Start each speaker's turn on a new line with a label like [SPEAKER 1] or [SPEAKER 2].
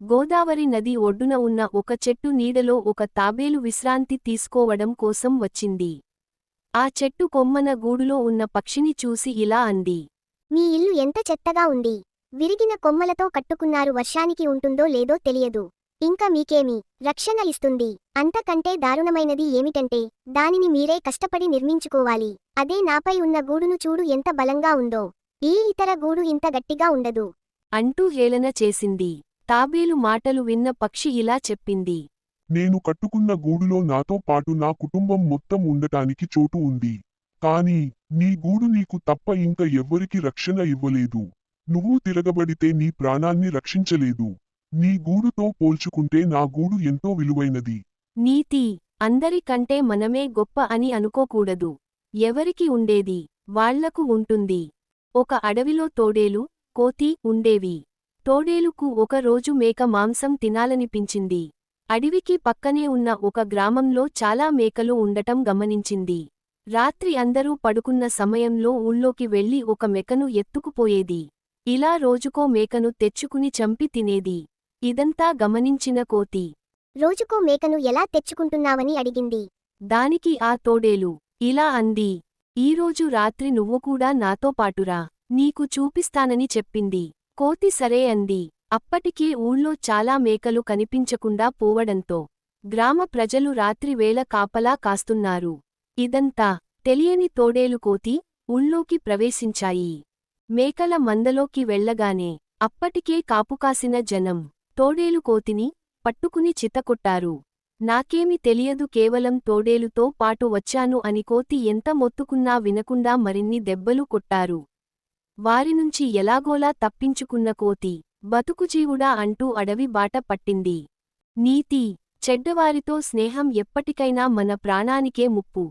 [SPEAKER 1] గోదావరి నది ఒడ్డున ఉన్న ఒక చెట్టు నీడలో ఒక తాబేలు విశ్రాంతి తీసుకోవడం కోసం వచ్చింది. ఆ చెట్టు కొమ్మన గూడులో ఉన్న పక్షిని చూసి ఇలా అంది.
[SPEAKER 2] మీ ఇల్లు ఎంత చెత్తగా ఉంది. విరిగిన కొమ్మలతో కట్టుకున్నారు. వర్షానికి ఉంటుందో లేదో తెలియదు. ఇంకా మీకేమి రక్షణ ఇస్తుంది? అంతకంటే దారుణమైనది ఏమిటంటే దానిని మీరే కష్టపడి నిర్మించుకోవాలి. అదే నాపై ఉన్న గూడును చూడు ఎంత బలంగా ఉందో. ఈ ఇతర గూడు ఇంత గట్టిగా ఉండదు
[SPEAKER 1] అంటూ హేళన చేసింది. తాబేలు మాటలు విన్న పక్షి ఇలా చెప్పింది.
[SPEAKER 3] నేను కట్టుకున్న గూడులో నాతో పాటు నా కుటుంబం మొత్తం ఉండటానికి చోటు ఉంది. కానీ నీ గూడు నీకు తప్ప ఇంక ఎవ్వరికి రక్షణ ఇవ్వలేదు. నువ్వు తిరగబడితే నీ ప్రాణాన్ని రక్షించలేదు. నీ గూడుతో పోల్చుకుంటే నా గూడు ఎంతో విలువైనది.
[SPEAKER 1] నీతి: అందరికంటే మనమే గొప్ప అని అనుకోకూడదు. ఎవరికి ఉండేది వాళ్లకు ఉంటుంది. ఒక అడవిలో తోడేలు, కోతి ఉండేవి. తోడేలుకు ఒక రోజు మేక మాంసం తినాలనిపించింది. అడవికి పక్కనే ఉన్న ఒక గ్రామంలో చాలా మేకలు ఉండటం గమనించింది. రాత్రి అందరూ పడుకున్న సమయంలో ఊళ్ళోకి వెళ్లి ఒక మేకను ఎత్తుకుపోయేది. ఇలా రోజుకో మేకను తెచ్చుకుని చంపి తినేది. ఇదంతా గమనించిన కోతి
[SPEAKER 2] రోజుకో మేకను ఎలా తెచ్చుకుంటున్నావని అడిగింది.
[SPEAKER 1] దానికి ఆ తోడేలు ఇలా అంది. ఈరోజు రాత్రి నువ్వు కూడా నాతో పాటురా, నీకు చూపిస్తానని చెప్పింది. కోతి సరే అంది. అప్పటికే ఊళ్ళో చాలా మేకలు కనిపించకుండా పోవడంతో గ్రామ ప్రజలు రాత్రివేళ కాపలా కాస్తున్నారు. ఇదంతా తెలియని తోడేలు కోతి ఊళ్ళోకి ప్రవేశించాయి. మేకల మందలోకి వెళ్లగానే అప్పటికే కాపుకాసిన జనం తోడేలు కోతిని పట్టుకుని చితకొట్టారు. నాకేమి తెలియదు, కేవలం తోడేలుతో పాటు వచ్చాను అని కోతి ఎంత మొత్తుకున్నా వినకుండా మరిన్ని దెబ్బలు కొట్టారు. వారినుంచి ఎలాగోలా తప్పించుకున్న కోతి బతుకుజీవుడా అంటూ అడవి బాట పట్టింది. నీతి: చెడ్డవారితో స్నేహం ఎప్పటికైనా మన ప్రాణానికే ముప్పు.